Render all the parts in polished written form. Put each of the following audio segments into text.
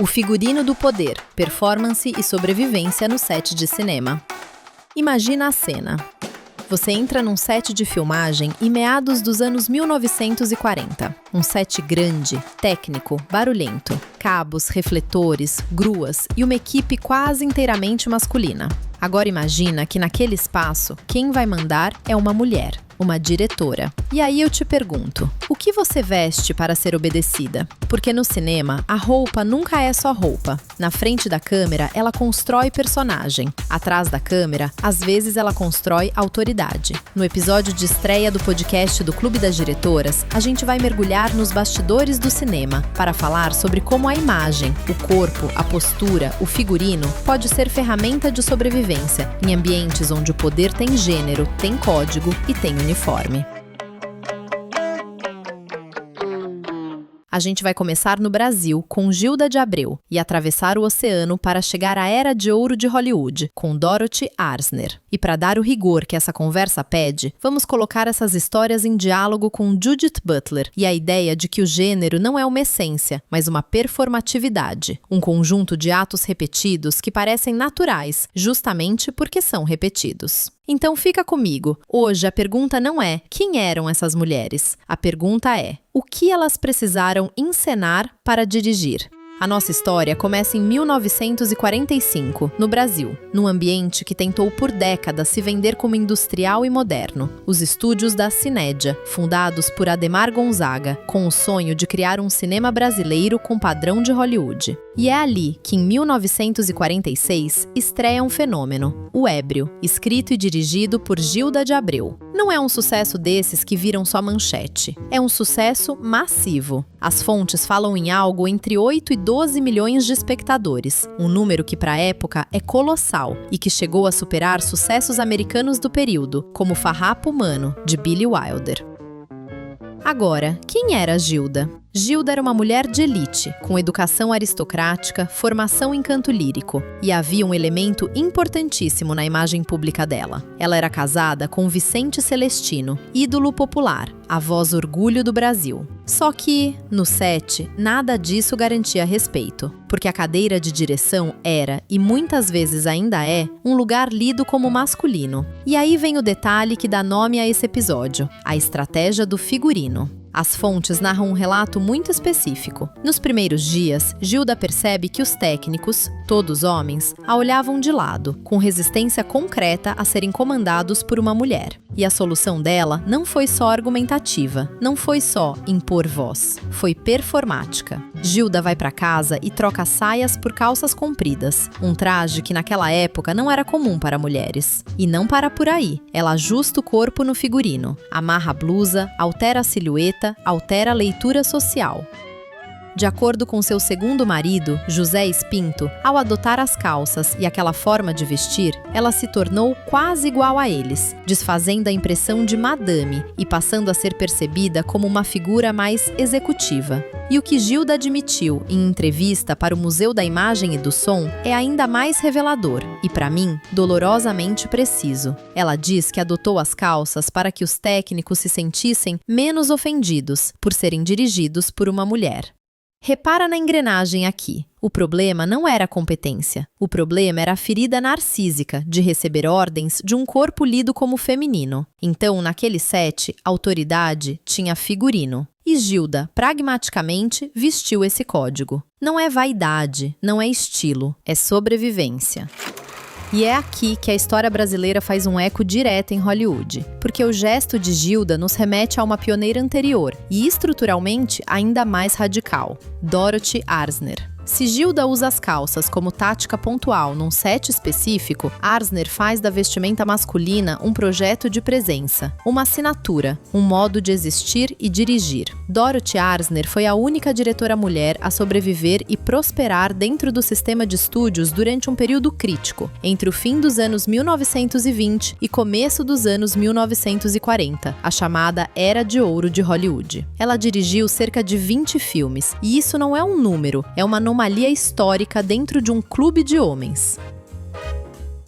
O figurino do poder, performance e sobrevivência no set de cinema. Imagina a cena. Você entra num set de filmagem em meados dos anos 1940. Um set grande, técnico, barulhento. Cabos, refletores, gruas e uma equipe quase inteiramente masculina. Agora imagina que naquele espaço, quem vai mandar é uma mulher, uma diretora. E aí eu te pergunto, o que você veste para ser obedecida? Porque no cinema, a roupa nunca é só roupa. Na frente da câmera, ela constrói personagem. Atrás da câmera, às vezes ela constrói autoridade. No episódio de estreia do podcast do Clube das Diretoras, a gente vai mergulhar nos bastidores do cinema para falar sobre como a imagem, o corpo, a postura, o figurino pode ser ferramenta de sobrevivência em ambientes onde o poder tem gênero, tem código e tem uniforme. A gente vai começar no Brasil, com Gilda de Abreu, e atravessar o oceano para chegar à Era de Ouro de Hollywood, com Dorothy Arzner. E para dar o rigor que essa conversa pede, vamos colocar essas histórias em diálogo com Judith Butler e a ideia de que o gênero não é uma essência, mas uma performatividade, um conjunto de atos repetidos que parecem naturais, justamente porque são repetidos. Então fica comigo. Hoje a pergunta não é quem eram essas mulheres. A pergunta é o que elas precisaram encenar para dirigir. A nossa história começa em 1945, no Brasil, num ambiente que tentou por décadas se vender como industrial e moderno. Os estúdios da Cinédia, fundados por Ademar Gonzaga, com o sonho de criar um cinema brasileiro com padrão de Hollywood. E é ali que, em 1946, estreia um fenômeno, O Ébrio, escrito e dirigido por Gilda de Abreu. Não é um sucesso desses que viram só manchete. É um sucesso massivo. As fontes falam em algo entre 8 e 12 milhões de espectadores, um número que para a época é colossal e que chegou a superar sucessos americanos do período, como Farrapo Humano, de Billy Wilder. Agora, quem era Gilda? Gilda era uma mulher de elite, com educação aristocrática, formação em canto lírico, e havia um elemento importantíssimo na imagem pública dela. Ela era casada com Vicente Celestino, ídolo popular, a voz orgulho do Brasil. Só que, no set, nada disso garantia respeito, porque a cadeira de direção era, e muitas vezes ainda é, um lugar lido como masculino. E aí vem o detalhe que dá nome a esse episódio, a estratégia do figurino. As fontes narram um relato muito específico. Nos primeiros dias, Gilda percebe que os técnicos, todos homens, a olhavam de lado, com resistência concreta a serem comandados por uma mulher. E a solução dela não foi só argumentativa, não foi só impor voz, foi performática. Gilda vai para casa e troca saias por calças compridas, um traje que naquela época não era comum para mulheres. E não para por aí, ela ajusta o corpo no figurino, amarra a blusa, altera a silhueta, altera a leitura social. De acordo com seu segundo marido, José Espinto, ao adotar as calças e aquela forma de vestir, ela se tornou quase igual a eles, desfazendo a impressão de madame e passando a ser percebida como uma figura mais executiva. E o que Gilda admitiu em entrevista para o Museu da Imagem e do Som é ainda mais revelador e, para mim, dolorosamente preciso. Ela diz que adotou as calças para que os técnicos se sentissem menos ofendidos por serem dirigidos por uma mulher. Repara na engrenagem aqui. O problema não era a competência. O problema era a ferida narcísica de receber ordens de um corpo lido como feminino. Então, naquele set, a autoridade tinha figurino. E Gilda, pragmaticamente, vestiu esse código. Não é vaidade, não é estilo, é sobrevivência. E é aqui que a história brasileira faz um eco direto em Hollywood, porque o gesto de Gilda nos remete a uma pioneira anterior e estruturalmente ainda mais radical, Dorothy Arzner. Se Gilda usa as calças como tática pontual num set específico, Arzner faz da vestimenta masculina um projeto de presença, uma assinatura, um modo de existir e dirigir. Dorothy Arzner foi a única diretora mulher a sobreviver e prosperar dentro do sistema de estúdios durante um período crítico, entre o fim dos anos 1920 e começo dos anos 1940, a chamada Era de Ouro de Hollywood. Ela dirigiu cerca de 20 filmes, e isso não é um número, é uma anomalia histórica dentro de um clube de homens.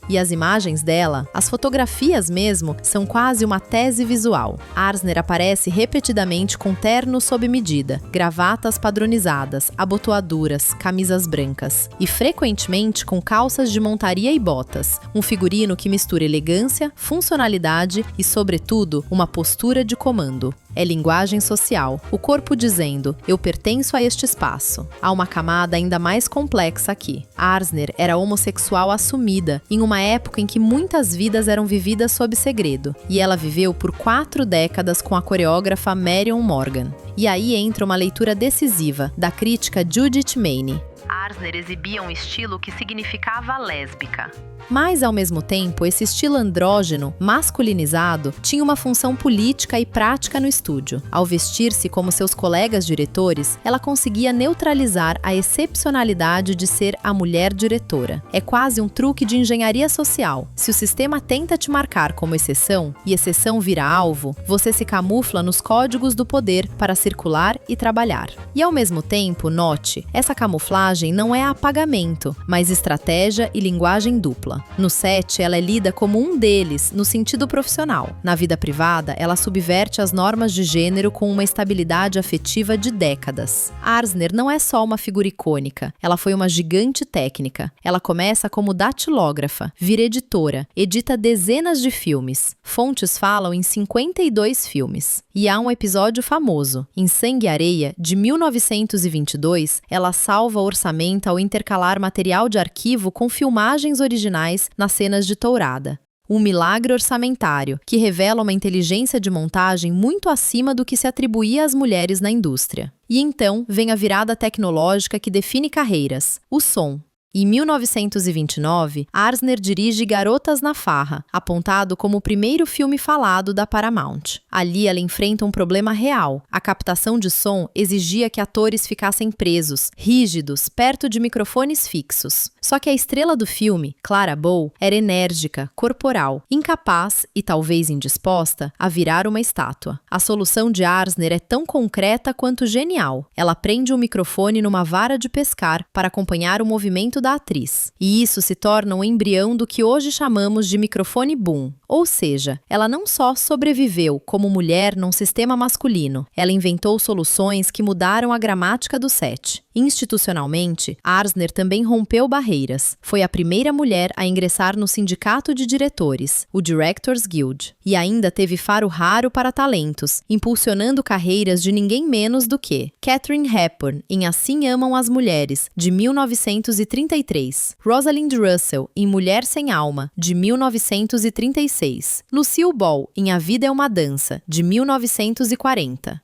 E as imagens dela, as fotografias mesmo, são quase uma tese visual. Arzner aparece repetidamente com terno sob medida, gravatas padronizadas, abotoaduras, camisas brancas. E frequentemente com calças de montaria e botas. Um figurino que mistura elegância, funcionalidade e, sobretudo, uma postura de comando. É linguagem social, o corpo dizendo, eu pertenço a este espaço. Há uma camada ainda mais complexa aqui. Arzner era homossexual assumida, em uma época em que muitas vidas eram vividas sob segredo, e ela viveu por 4 décadas com a coreógrafa Marion Morgan. E aí entra uma leitura decisiva, da crítica Judith Maine. Arzner exibia um estilo que significava lésbica. Mas, ao mesmo tempo, esse estilo andrógeno, masculinizado, tinha uma função política e prática no estúdio. Ao vestir-se como seus colegas diretores, ela conseguia neutralizar a excepcionalidade de ser a mulher diretora. É quase um truque de engenharia social. Se o sistema tenta te marcar como exceção, e exceção vira alvo, você se camufla nos códigos do poder para circular e trabalhar. E, ao mesmo tempo, note, essa camuflagem não é apagamento, mas estratégia e linguagem dupla. No set, ela é lida como um deles, no sentido profissional. Na vida privada, ela subverte as normas de gênero com uma estabilidade afetiva de décadas. Arzner não é só uma figura icônica, ela foi uma gigante técnica. Ela começa como datilógrafa, vira editora, edita dezenas de filmes. Fontes falam em 52 filmes. E há um episódio famoso. Em Sangue e Areia, de 1922, ela salva o orçamento ao intercalar material de arquivo com filmagens originais nas cenas de tourada. Um milagre orçamentário, que revela uma inteligência de montagem muito acima do que se atribuía às mulheres na indústria. E então vem a virada tecnológica que define carreiras, o som. Em 1929, Arzner dirige Garotas na Farra, apontado como o primeiro filme falado da Paramount. Ali ela enfrenta um problema real. A captação de som exigia que atores ficassem presos, rígidos, perto de microfones fixos. Só que a estrela do filme, Clara Bow, era enérgica, corporal, incapaz e talvez indisposta a virar uma estátua. A solução de Arzner é tão concreta quanto genial. Ela prende um microfone numa vara de pescar para acompanhar o movimento da atriz. E isso se torna um embrião do que hoje chamamos de microfone boom. Ou seja, ela não só sobreviveu como mulher num sistema masculino, ela inventou soluções que mudaram a gramática do set. Institucionalmente, Arzner também rompeu barreiras. Foi a primeira mulher a ingressar no sindicato de diretores, o Directors Guild, e ainda teve faro raro para talentos, impulsionando carreiras de ninguém menos do que Katharine Hepburn, em Assim Amam as Mulheres, de 1933, Rosalind Russell, em Mulher Sem Alma, de 1936, Lucille Ball, em A Vida é uma Dança, de 1940.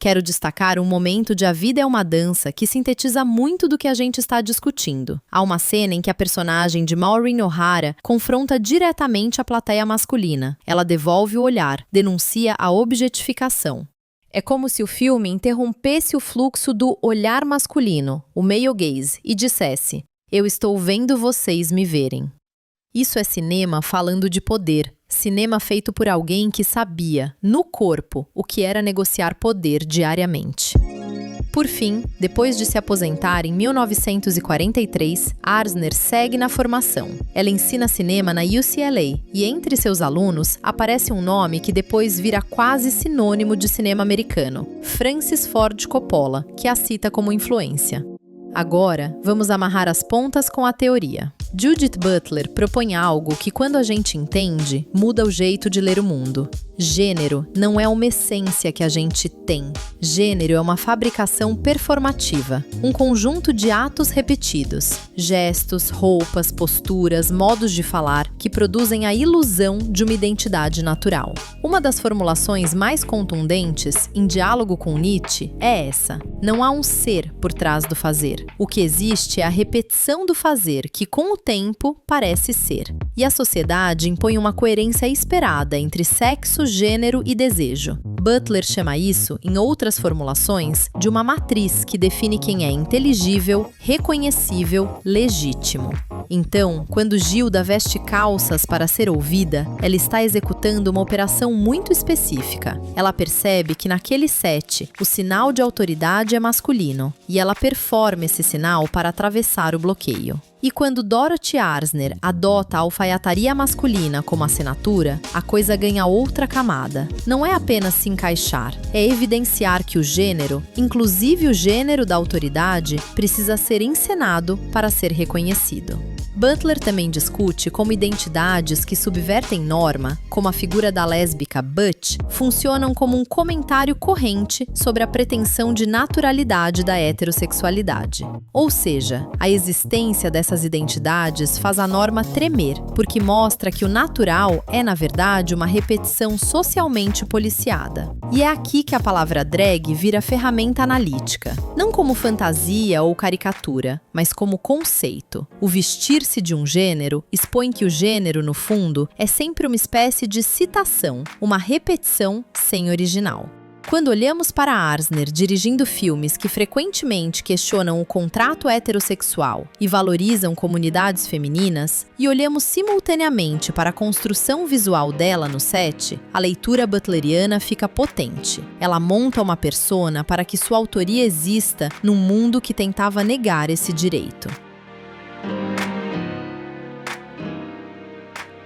Quero destacar um momento de A Vida é uma Dança que sintetiza muito do que a gente está discutindo. Há uma cena em que a personagem de Maureen O'Hara confronta diretamente a plateia masculina. Ela devolve o olhar, denuncia a objetificação. É como se o filme interrompesse o fluxo do olhar masculino, o male gaze, e dissesse: eu estou vendo vocês me verem. Isso é cinema falando de poder. Cinema feito por alguém que sabia, no corpo, o que era negociar poder diariamente. Por fim, depois de se aposentar em 1943, Arzner segue na formação. Ela ensina cinema na UCLA e entre seus alunos aparece um nome que depois vira quase sinônimo de cinema americano, Francis Ford Coppola, que a cita como influência. Agora, vamos amarrar as pontas com a teoria. Judith Butler propõe algo que, quando a gente entende, muda o jeito de ler o mundo. Gênero não é uma essência que a gente tem. Gênero é uma fabricação performativa, um conjunto de atos repetidos, gestos, roupas, posturas, modos de falar que produzem a ilusão de uma identidade natural. Uma das formulações mais contundentes, em diálogo com Nietzsche, é essa: não há um ser por trás do fazer. O que existe é a repetição do fazer, que com o tempo parece ser. E a sociedade impõe uma coerência esperada entre sexo, gênero e desejo. Butler chama isso, em outras formulações, de uma matriz que define quem é inteligível, reconhecível, legítimo. Então, quando Gilda veste calças para ser ouvida, ela está executando uma operação muito específica. Ela percebe que naquele set, o sinal de autoridade é masculino, e ela performa esse sinal para atravessar o bloqueio. E quando Dorothy Arzner adota a alfaiataria masculina como assinatura, a coisa ganha outra camada. Não é apenas se encaixar, é evidenciar que o gênero, inclusive o gênero da autoridade, precisa ser encenado para ser reconhecido. Butler também discute como identidades que subvertem norma, como a figura da lésbica Butch, funcionam como um comentário corrente sobre a pretensão de naturalidade da heterossexualidade. Ou seja, a existência dessas identidades faz a norma tremer, porque mostra que o natural é, na verdade, uma repetição socialmente policiada. E é aqui que a palavra drag vira ferramenta analítica, não como fantasia ou caricatura, mas como conceito. O vestir-se de um gênero expõe que o gênero, no fundo, é sempre uma espécie de citação, uma repetição sem original. Quando olhamos para Arzner dirigindo filmes que frequentemente questionam o contrato heterossexual e valorizam comunidades femininas, e olhamos simultaneamente para a construção visual dela no set, a leitura butleriana fica potente. Ela monta uma persona para que sua autoria exista num mundo que tentava negar esse direito.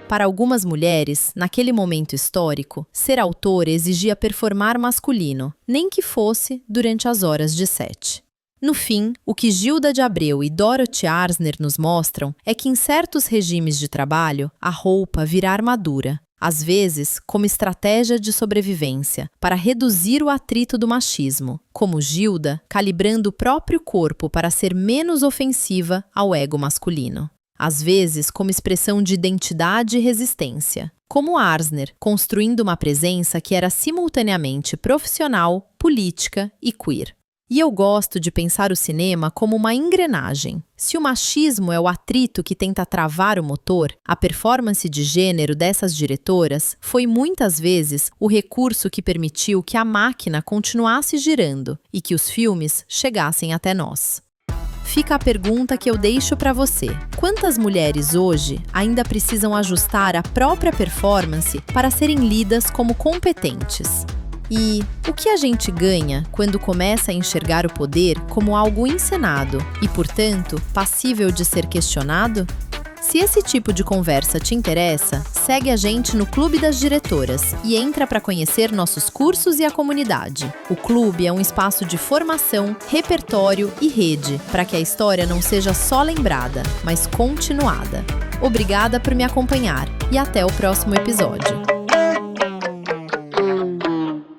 Para algumas mulheres, naquele momento histórico, ser autora exigia performar masculino, nem que fosse durante as horas de set. No fim, o que Gilda de Abreu e Dorothy Arzner nos mostram é que em certos regimes de trabalho, a roupa vira armadura, às vezes como estratégia de sobrevivência, para reduzir o atrito do machismo, como Gilda calibrando o próprio corpo para ser menos ofensiva ao ego masculino. Às vezes como expressão de identidade e resistência, como Arzner, construindo uma presença que era simultaneamente profissional, política e queer. E eu gosto de pensar o cinema como uma engrenagem. Se o machismo é o atrito que tenta travar o motor, a performance de gênero dessas diretoras foi muitas vezes o recurso que permitiu que a máquina continuasse girando e que os filmes chegassem até nós. Fica a pergunta que eu deixo para você. Quantas mulheres hoje ainda precisam ajustar a própria performance para serem lidas como competentes? E o que a gente ganha quando começa a enxergar o poder como algo encenado e, portanto, passível de ser questionado? Se esse tipo de conversa te interessa, segue a gente no Clube das Diretoras e entra para conhecer nossos cursos e a comunidade. O clube é um espaço de formação, repertório e rede, para que a história não seja só lembrada, mas continuada. Obrigada por me acompanhar e até o próximo episódio.